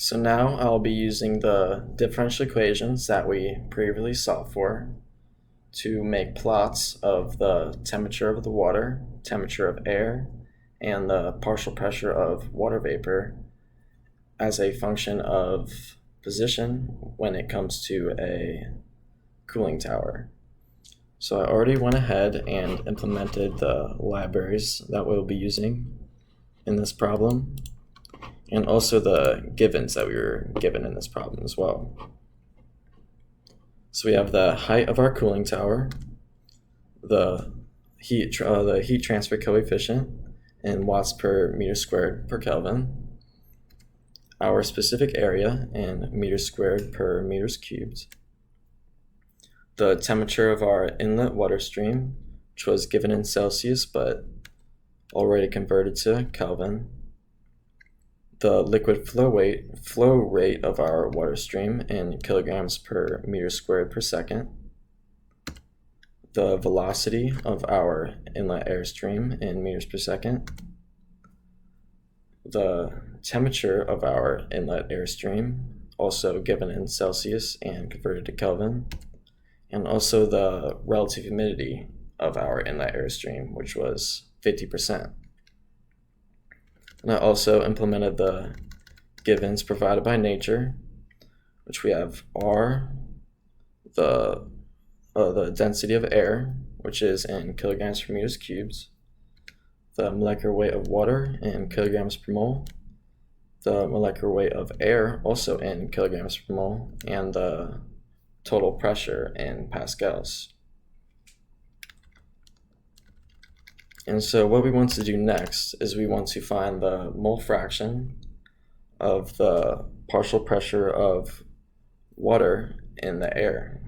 So now I'll be using the differential equations that we previously solved for to make plots of the temperature of the water, temperature of air, and the partial pressure of water vapor as a function of position when it comes to a cooling tower. So I already went ahead and implemented the libraries that we'll be using in this problem, and also the givens that we were given in this problem as well. So we have the height of our cooling tower, the heat transfer coefficient in watts per meter squared per Kelvin, our specific area in meters squared per meters cubed, the temperature of our inlet water stream, which was given in Celsius but already converted to Kelvin, the liquid flow rate of our water stream in kilograms per meter squared per second, the velocity of our inlet airstream in meters per second, the temperature of our inlet airstream, also given in Celsius and converted to Kelvin, and also the relative humidity of our inlet airstream, which was 50%. And I also implemented the givens provided by nature, which we have R, the density of air, which is in kilograms per meters cubed, the molecular weight of water in kilograms per mole, the molecular weight of air also in kilograms per mole, and the total pressure in pascals. And so what we want to do next is we want to find the mole fraction of the partial pressure of water in the air.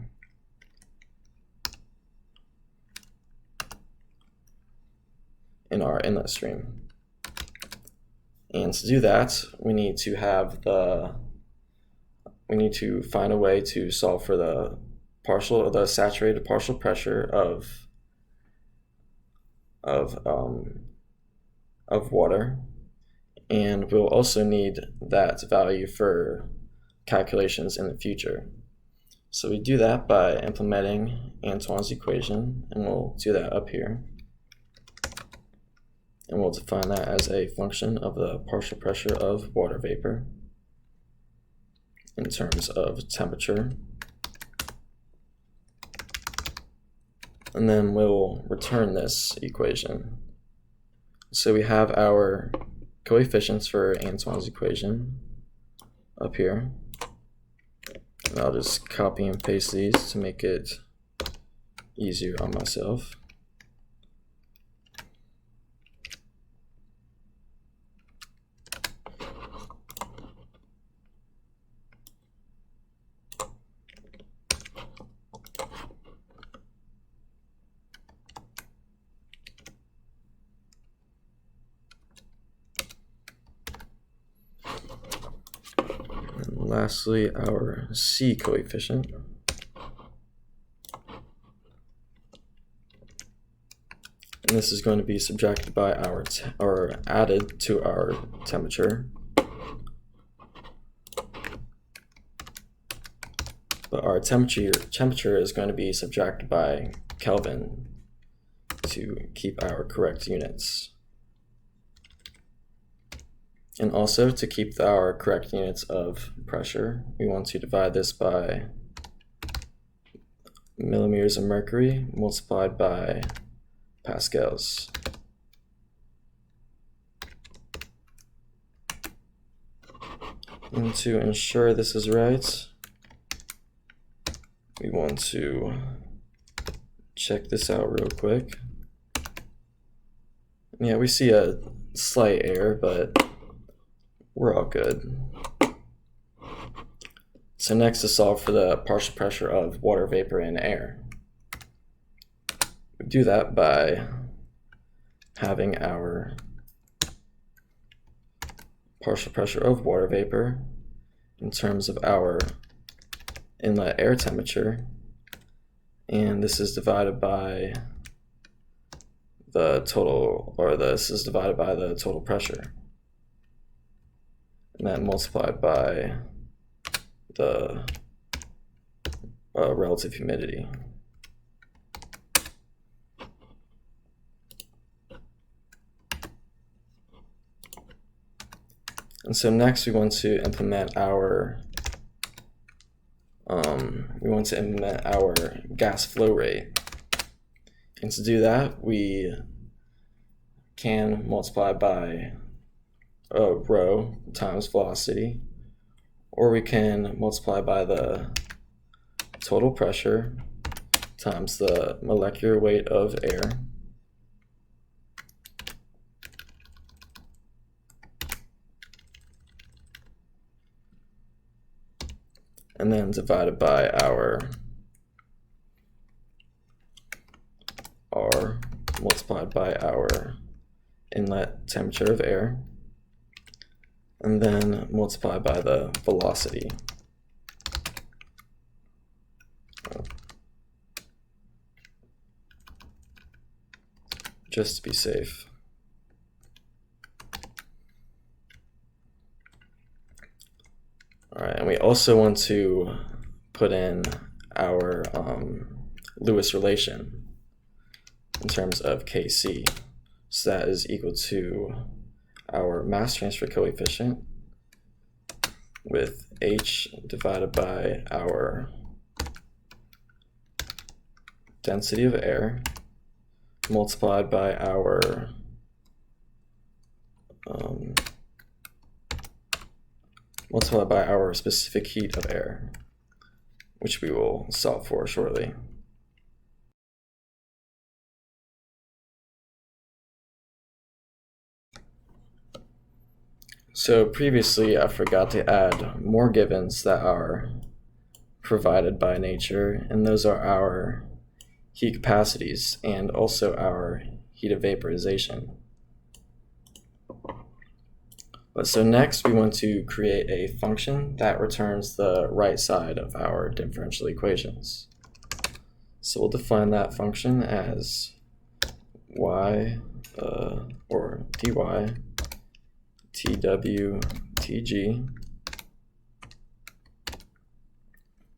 In our inlet stream. And to do that, we need to find a way to solve for the saturated partial pressure of water, and we'll also need that value for calculations in the future. So we do that by implementing Antoine's equation, and we'll do that up here. And we'll define that as a function of the partial pressure of water vapor in terms of temperature. And then we'll return this equation. So we have our coefficients for Antoine's equation up here. And I'll just copy and paste these to make it easier on myself. Lastly, our C coefficient. And this is going to be subtracted by or added to our temperature. But our temperature is going to be subtracted by Kelvin to keep our correct units. And also, to keep our correct units of pressure, we want to divide this by millimeters of mercury multiplied by pascals. And to ensure this is right, we want to check this out real quick. Yeah, we see a slight error, but we're all good. So next, to solve for the partial pressure of water vapor in air. We do that by having our partial pressure of water vapor in terms of our inlet air temperature, and this is divided by the total, or this is divided by the total pressure. and then multiplied by the relative humidity. And so next we want to implement our gas flow rate. And to do that, we can multiply by rho times velocity, or we can multiply by the total pressure times the molecular weight of air, and then divided by our R multiplied by our inlet temperature of air, and then multiplied by the velocity. Just to be safe. All right, and we also want to put in our Lewis relation in terms of Kc. So that is equal to our mass transfer coefficient with H divided by our density of air multiplied by our specific heat of air, which we will solve for shortly. So previously I forgot to add more givens that are provided by nature, and those are our heat capacities and also our heat of vaporization. But so next we want to create a function that returns the right side of our differential equations. So we'll define that function as y or dy tw tg.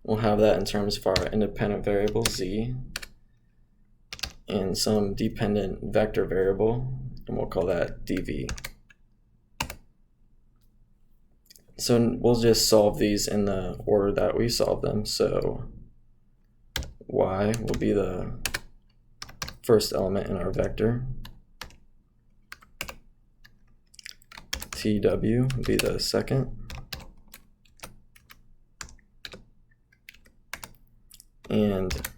We'll have that in terms of our independent variable z and some dependent vector variable, and we'll call that dv. So we'll just solve these in the order that we solve them. So y will be the first element in our vector, tw will be the second, and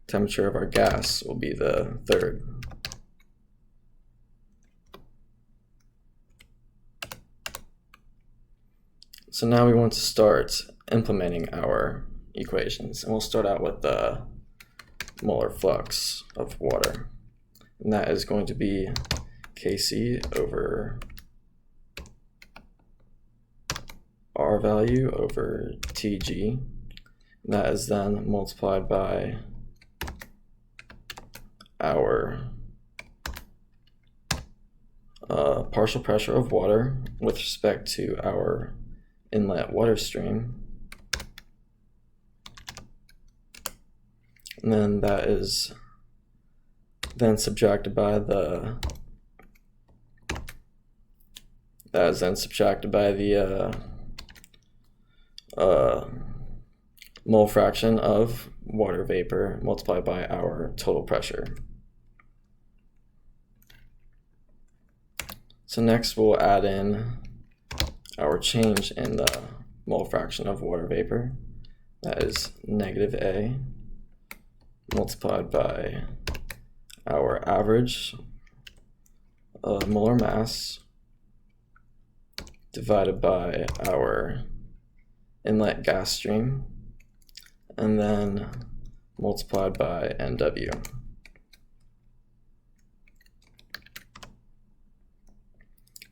temperature of our gas will be the third. So now we want to start implementing our equations, and we'll start out with the molar flux of water, and that is going to be Kc over R value over Tg, and that is then multiplied by our partial pressure of water with respect to our inlet water stream, and then that is then subtracted by the mole fraction of water vapor multiplied by our total pressure. So next we'll add in our change in the mole fraction of water vapor. That is negative A multiplied by our average molar mass divided by our inlet gas stream, and then multiplied by NW.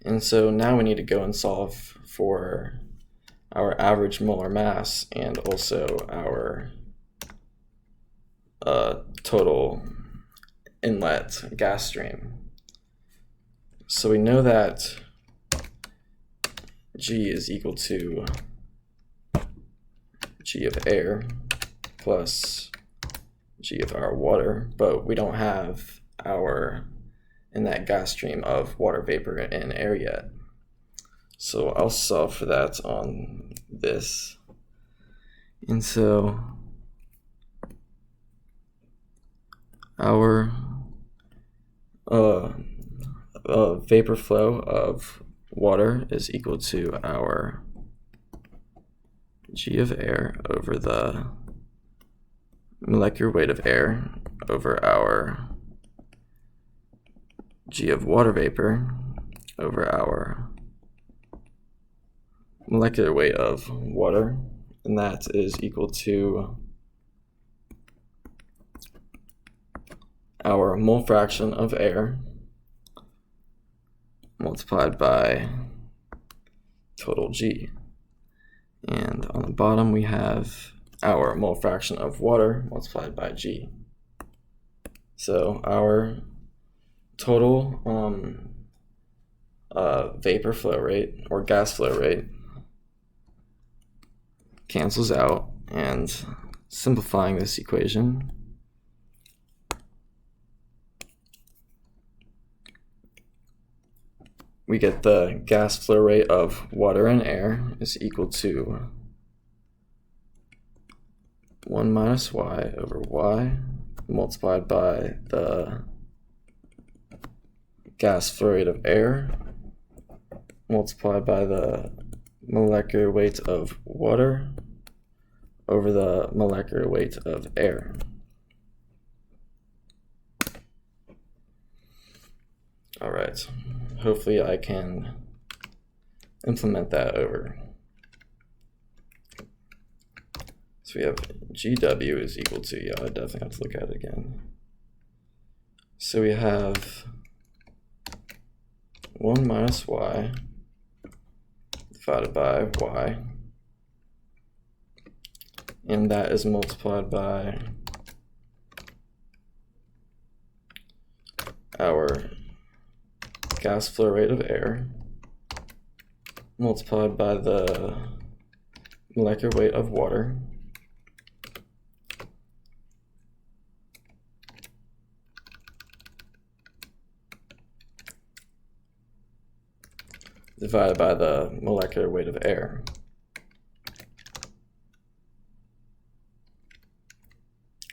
And so now we need to go and solve for our average molar mass and also our total inlet gas stream. So we know that G is equal to G of air plus G of our water, but we don't have our inlet gas stream of water vapor and air yet. So I'll solve for that on this. And so our vapor flow of water is equal to our G of air over the molecular weight of air over our G of water vapor over our molecular weight of water, and that is equal to our mole fraction of air multiplied by total G. And on the bottom we have our mole fraction of water multiplied by G. So our total vapor flow rate or gas flow rate cancels out, and simplifying this equation, we get the gas flow rate of water and air is equal to 1 minus y over y multiplied by the gas flow rate of air multiplied by the molecular weight of water over the molecular weight of air. All right, hopefully I can implement that over. So we have GW is equal to, yeah, I definitely have to look at it again. So we have 1 minus y divided by y, and that is multiplied by our gas flow rate of air multiplied by the molecular weight of water divided by the molecular weight of air.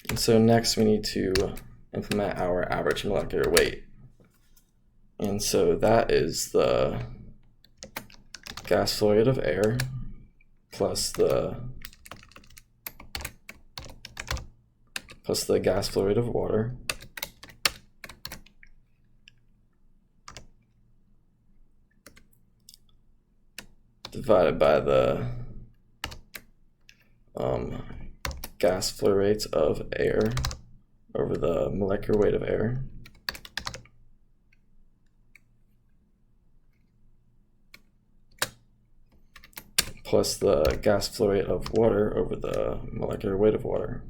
And so next we need to implement our average molecular weight. And so that is the gas flow rate of air plus the gas flow rate of water divided by the gas flow rate of air over the molecular weight of air plus the gas flow rate of water over the molecular weight of water.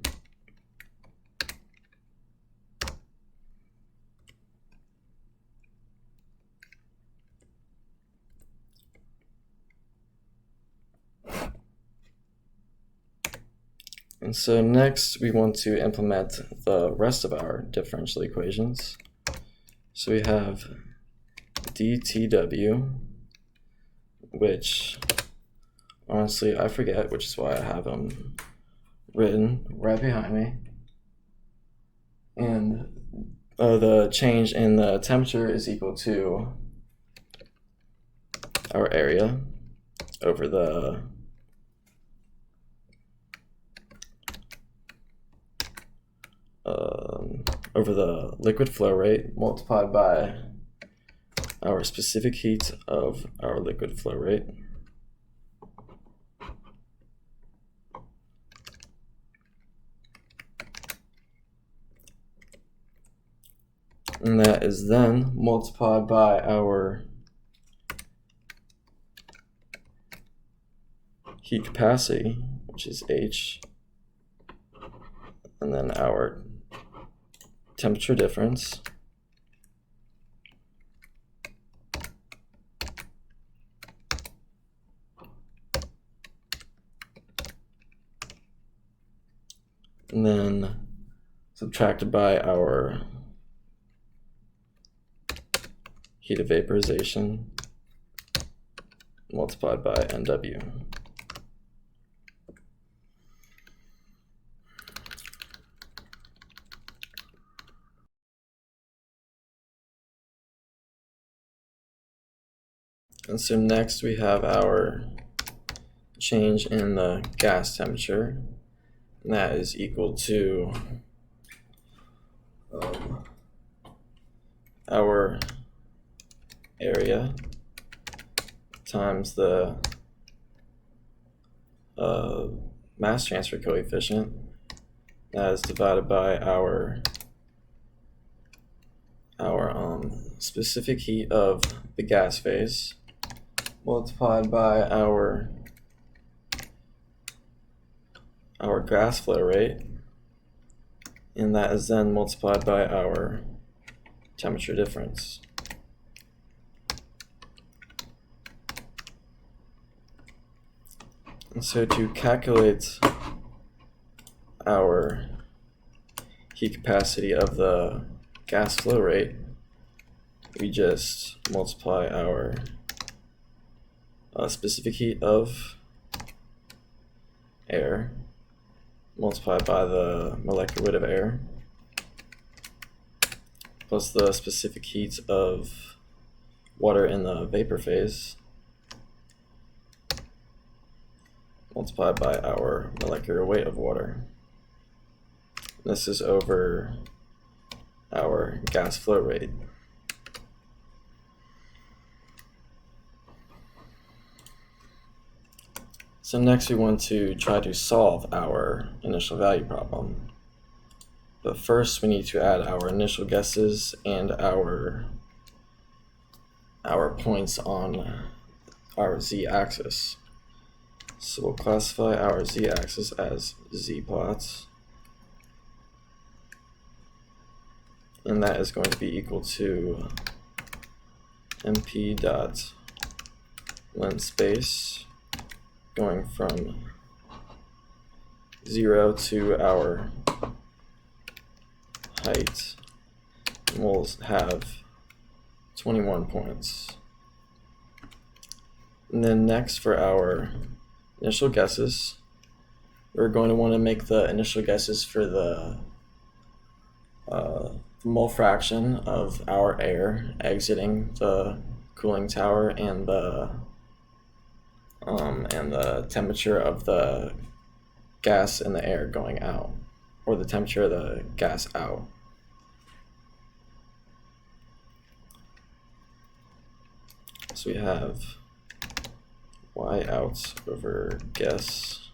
And so next we want to implement the rest of our differential equations. So we have dTW, which honestly I forget, which is why I have them written right behind me. And the change in the temperature is equal to our area over the liquid flow rate multiplied by our specific heat of our liquid flow rate. And that is then multiplied by our heat capacity, which is H, and then our temperature difference, and then subtracted by our heat of vaporization multiplied by NW. And so next we have our change in the gas temperature, and that is equal to our area times the mass transfer coefficient, that is divided by our specific heat of the gas phase multiplied by our gas flow rate, and that is then multiplied by our temperature difference. And so to calculate our heat capacity of the gas flow rate, we just multiply our specific heat of air multiplied by the molecular weight of air plus the specific heat of water in the vapor phase multiplied by our molecular weight of water. This is over our gas flow rate. So next we want to try to solve our initial value problem. But first we need to add our initial guesses and our points on our z-axis. So we'll classify our z-axis as z-plots, and that is going to be equal to mp dot length space going from 0 to our height, and we'll have 21 points. And then next for our initial guesses, we're going to want to make the initial guesses for the mole fraction of our air exiting the cooling tower and the temperature of the gas in the air going out, or the temperature of the gas out. So we have y out over guess.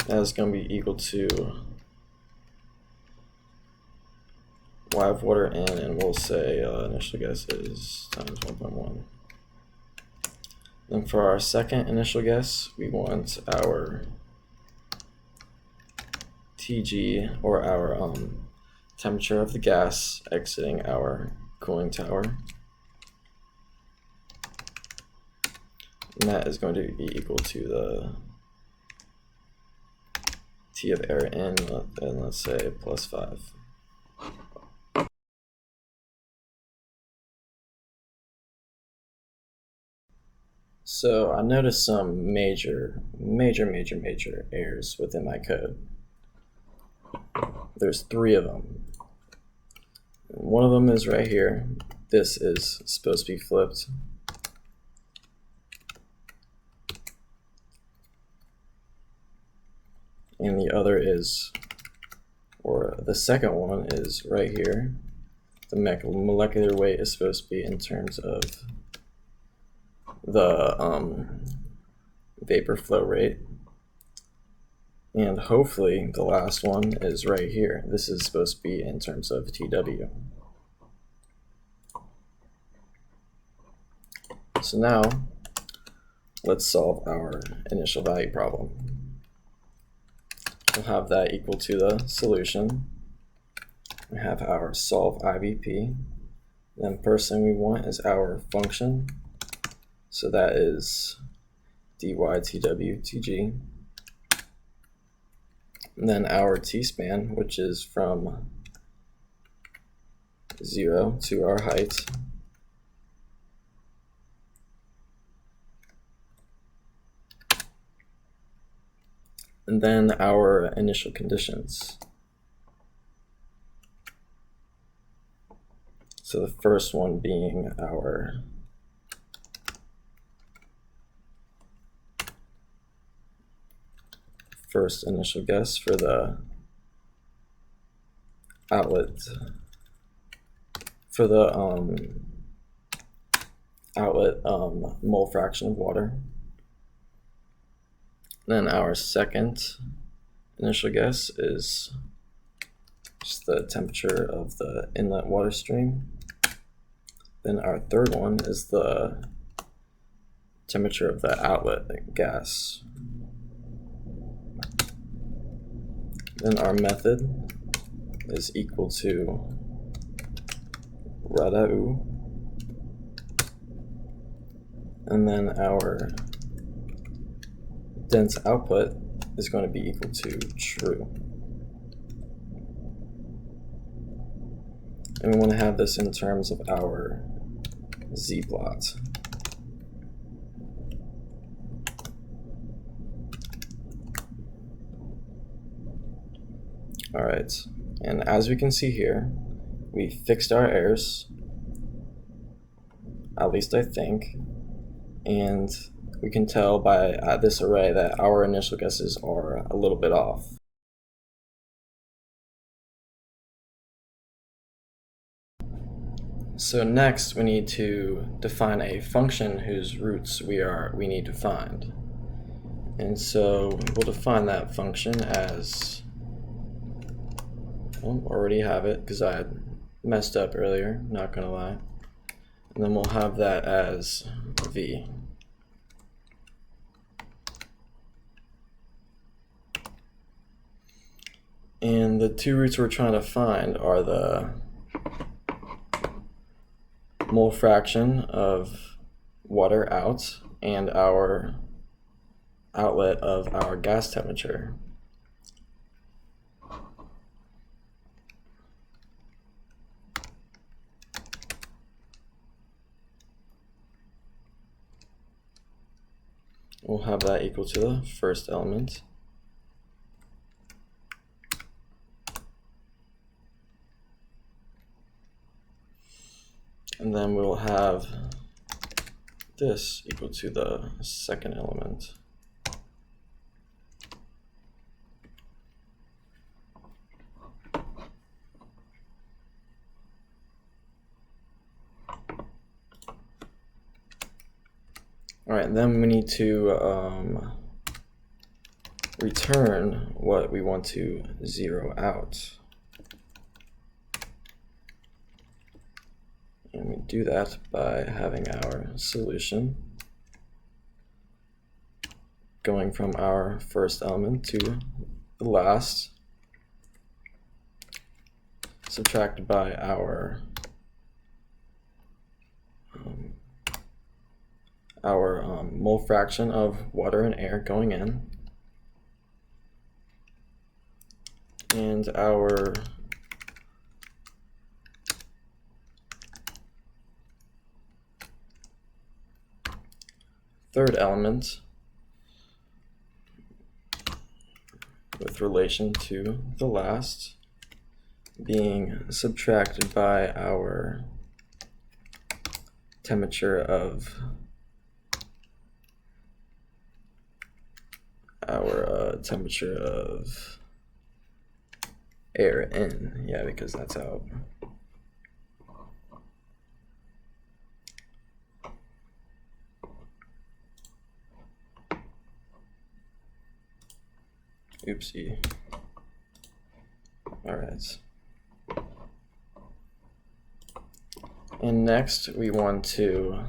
That is going to be equal to y of water in, and we'll say initial guess is times 1.1. Then for our second initial guess, we want our TG, or our temperature of the gas exiting our cooling tower. And that is going to be equal to the T of air in, and let's say plus 5. So I noticed some major errors within my code. There's 3 of them. One of them is right here. This is supposed to be flipped. And the other is, or the second one is right here. The molecular weight is supposed to be in terms of the vapor flow rate. And hopefully the last one is right here. This is supposed to be in terms of TW. So now let's solve our initial value problem. We'll have that equal to the solution. We have our solve IVP. Then first thing we want is our function. So that is dy tw tg. And then our T-span, which is from 0 to our height. And then our initial conditions. So the first one being our first initial guess for the outlet, for the outlet mole fraction of water. Then our second initial guess is just the temperature of the inlet water stream. Then our third one is the temperature of the outlet gas. Then our method is equal to rada U. And then our dense output is going to be equal to true. And we want to have this in terms of our z-plot. All right, and as we can see here, we fixed our errors, at least I think, and we can tell by this array that our initial guesses are a little bit off. So next we need to define a function whose roots we need to find. And so we'll define that function as, well, already have it because I had messed up earlier, not gonna lie. And then we'll have that as v. And the two roots we're trying to find are the mole fraction of water out and our outlet of our gas temperature. We'll have that equal to the first element. And then we'll have this equal to the second element. All right, then we need to return what we want to zero out. And we do that by having our solution going from our first element to the last, subtracted by our mole fraction of water and air going in, and our third element with relation to the last being subtracted by our temperature of air in, yeah, because that's out. Oopsie. All right. And next we want to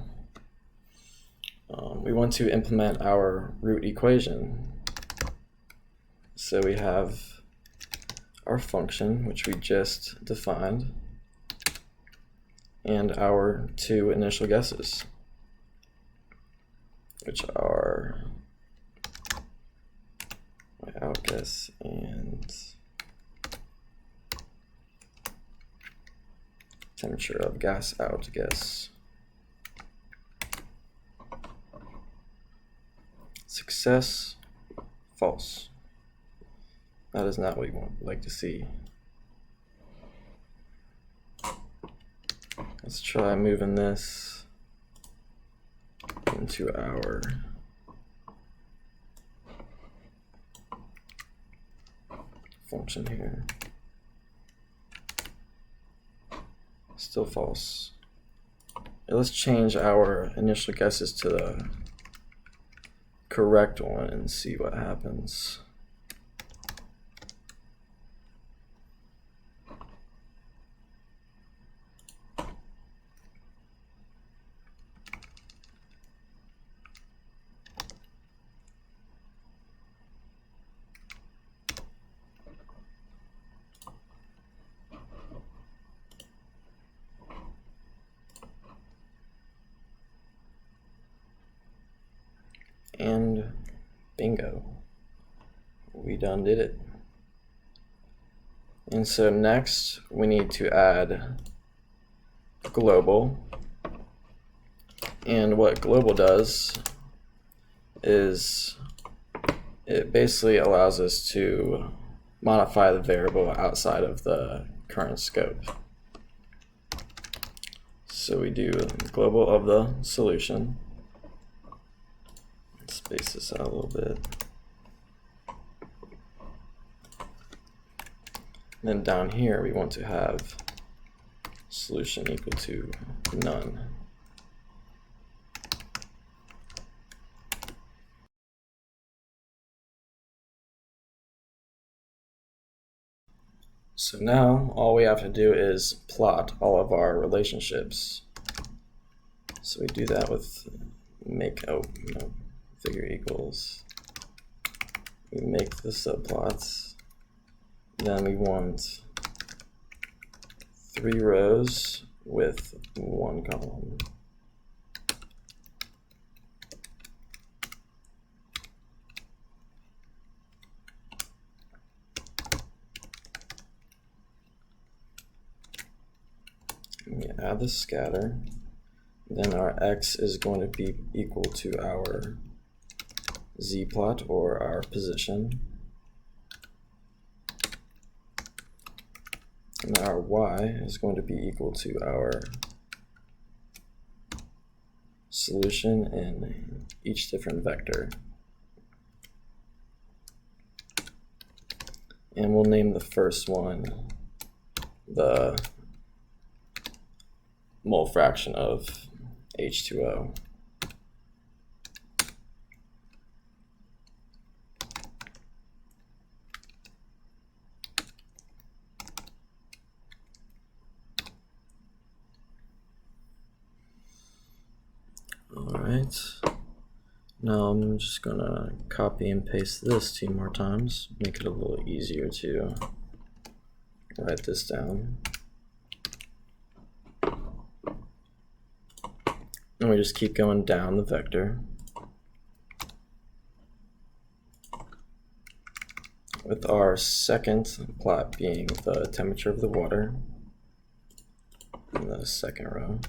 implement our root equation. So we have our function, which we just defined, and our two initial guesses, which are my out guess, and temperature of gas out, guess. Success, false. That is not what we like to see. Let's try moving this into our function here. Still false. Let's change our initial guesses to the correct one and see what happens. And bingo, we done did it. And so next we need to add global. And what global does is it basically allows us to modify the variable outside of the current scope. So we do global of the solution. Space this out a little bit. And then down here we want to have solution equal to none. So now all we have to do is plot all of our relationships. So we do that with figure equals. We make the subplots. Then we want 3 rows with 1 column. We add the scatter. Then our x is going to be equal to our z-plot, or our position. And our y is going to be equal to our solution in each different vector. And we'll name the first one the mole fraction of H2O. Alright, now I'm just gonna copy and paste this 2 more times, make it a little easier to write this down. And we just keep going down the vector with our second plot being the temperature of the water in the second row,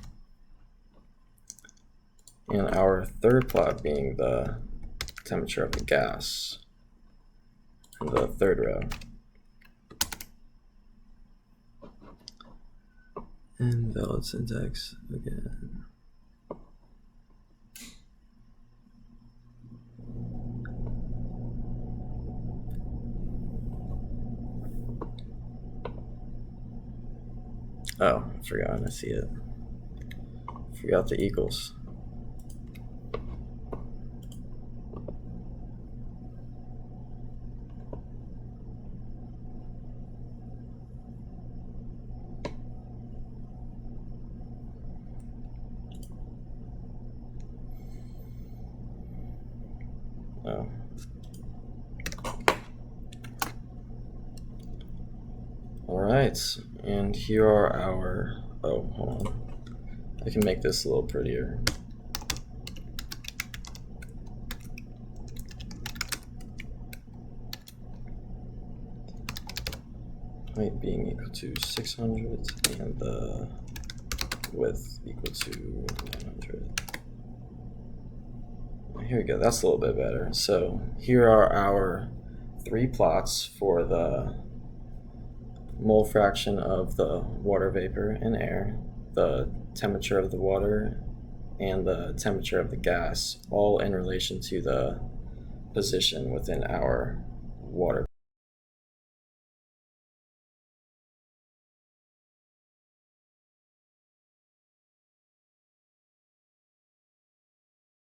and our third plot being the temperature of the gas in the third row. And valid syntax again. Oh, I forgot, I see it. Forgot the equals. Oh. Alright, and here are our, oh, hold on. I can make this a little prettier. height being equal to 600 and the width equal to 900. Here we go, that's a little bit better. So here are our 3 plots for the mole fraction of the water vapor and air, the temperature of the water, and the temperature of the gas, all in relation to the position within our water